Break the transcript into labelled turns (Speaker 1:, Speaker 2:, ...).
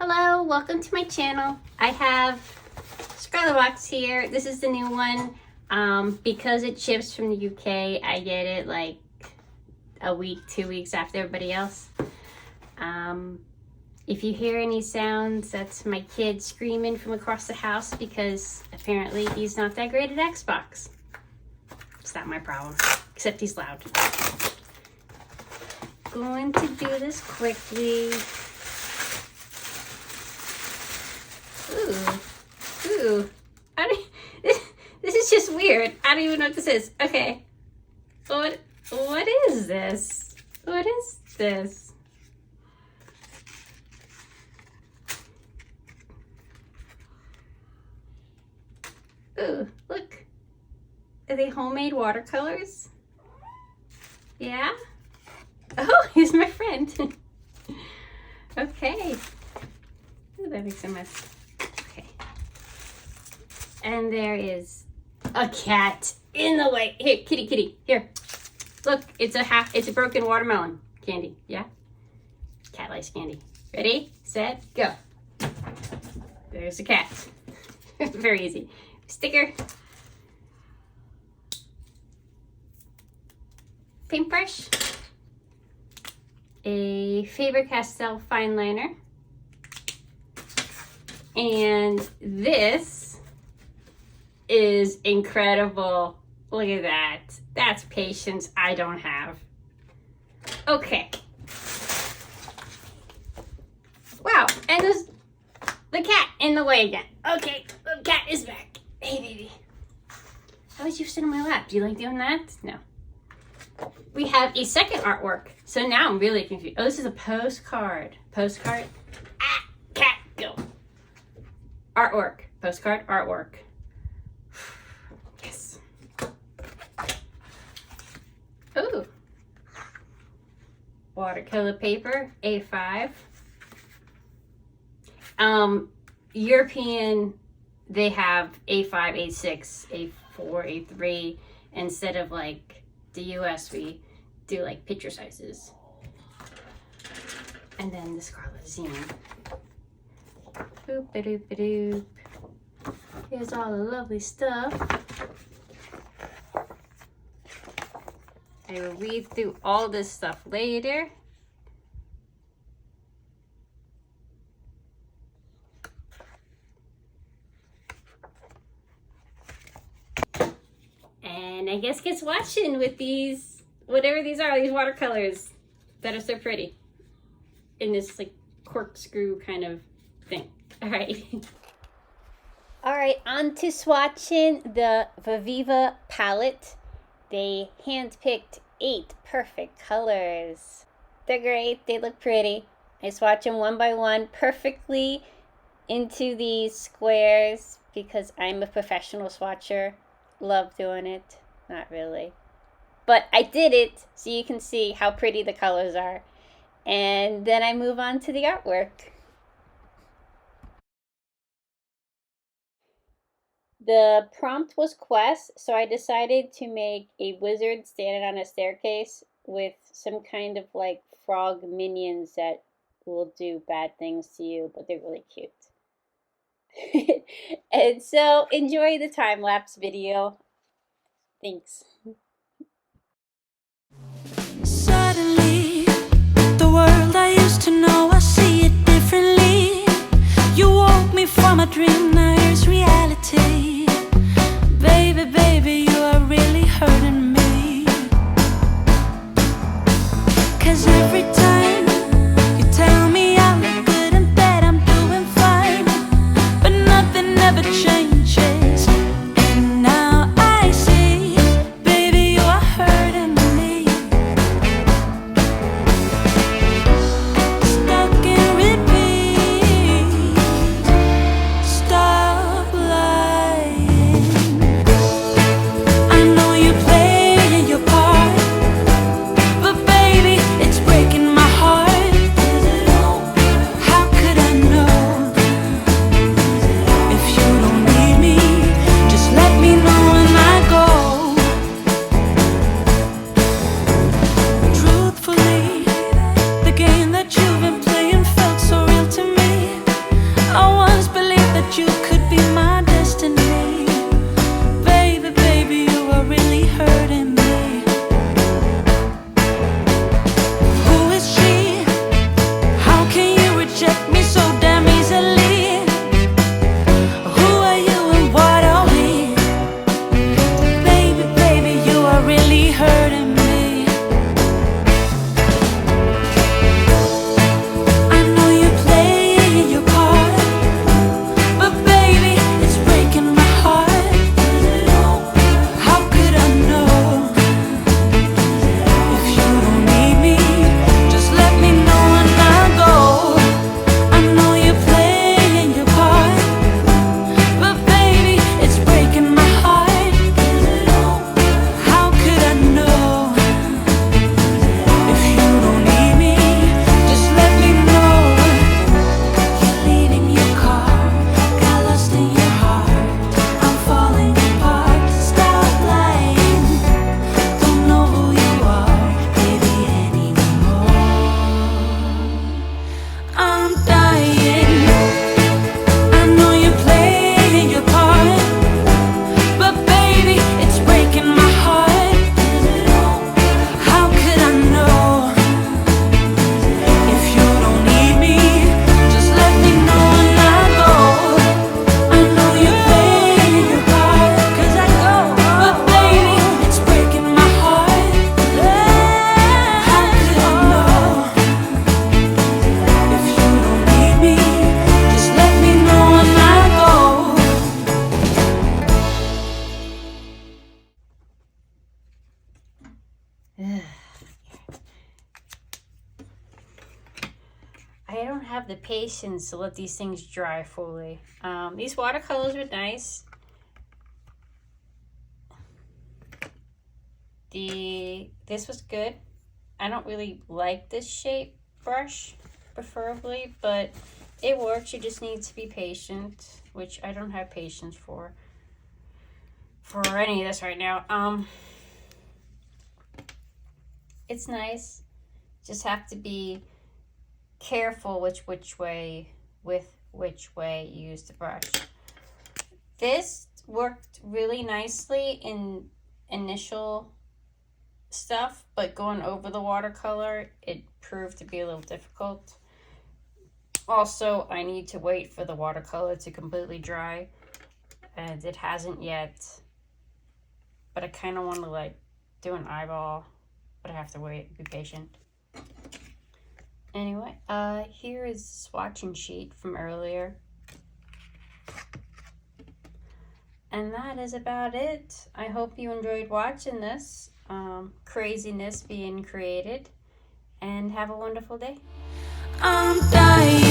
Speaker 1: Hello, welcome to my channel. I have Scrawlrbox here. This is the new one. Because it ships from the UK, I get it like a week, 2 weeks after everybody else. If you hear any sounds, that's my kid screaming from across the house because apparently he's not that great at Xbox. It's not my problem, except he's loud. Going to do this quickly. Ooh. This is just weird. I don't even know what this is. Okay. What is this? What is this? Ooh, look. Are they homemade watercolors? Yeah? Oh, he's my friend. Okay. Ooh, that makes a mess. Okay. And there is a cat in the way. Here, kitty, here. Look, it's a broken watermelon candy. Yeah? Cat likes candy. Ready, set, go. There's a cat. Very easy. Sticker. Paintbrush. A Faber-Castell fine liner. And this is incredible. Look at that. That's patience I don't have. Okay. Wow, and there's the cat in the way again. Okay, the cat is back. Hey, baby. How would you sit on my lap? Do you like doing that? No. We have a second artwork. So now I'm really confused. Oh, this is a postcard. Postcard. Ah, cat, go. Artwork. Postcard, artwork. Yes. Ooh. Watercolor paper, A5. European, they have A5, A6, A4, A3. Instead of like the US, we do like picture sizes. And then the Scarlet Zine. Boop-a-doop-a-doop. Here's all the lovely stuff. I will read through all this stuff later. And I guess watching with these, whatever these are, these watercolors that are so pretty in this like corkscrew kind of thing. All right. All right, on to swatching the Viviva palette. They handpicked 8 perfect colors. They're great, they look pretty. I swatch them one by one perfectly into these squares because I'm a professional swatcher. Love doing it. Not really. But I did it so you can see how pretty the colors are. And then I move on to the artwork. The prompt was quest, so I decided to make a wizard standing on a staircase with some kind of like frog minions that will do bad things to you, but they're really cute. And so enjoy the time-lapse video. Thanks.
Speaker 2: Suddenly, the world I used to know, I see it differently. You woke me from a dream, now here's reality. Baby, baby, you are really hurting me. 'Cause every time you tell me I look good in bed, I'm doing fine, but nothing ever changes. And now I see, baby, you are hurting me. Stuck in repeat. Stop lying.
Speaker 1: I don't have the patience to let these things dry fully. These watercolors were nice. This was good. I don't really like this shape brush, preferably, but it works. You just need to be patient, which I don't have patience for any of this right now. It's nice. Just have to be careful which way you use the brush. This worked really nicely in initial stuff, but going over the watercolor, it proved to be a little difficult. Also, I need to wait for the watercolor to completely dry, and it hasn't yet, but I kind of want to like do an eyeball, but I have to wait, be patient. Anyway, here is the swatching sheet from earlier. And that is about it. I hope you enjoyed watching this craziness being created, and have a wonderful day.
Speaker 2: I'm dying.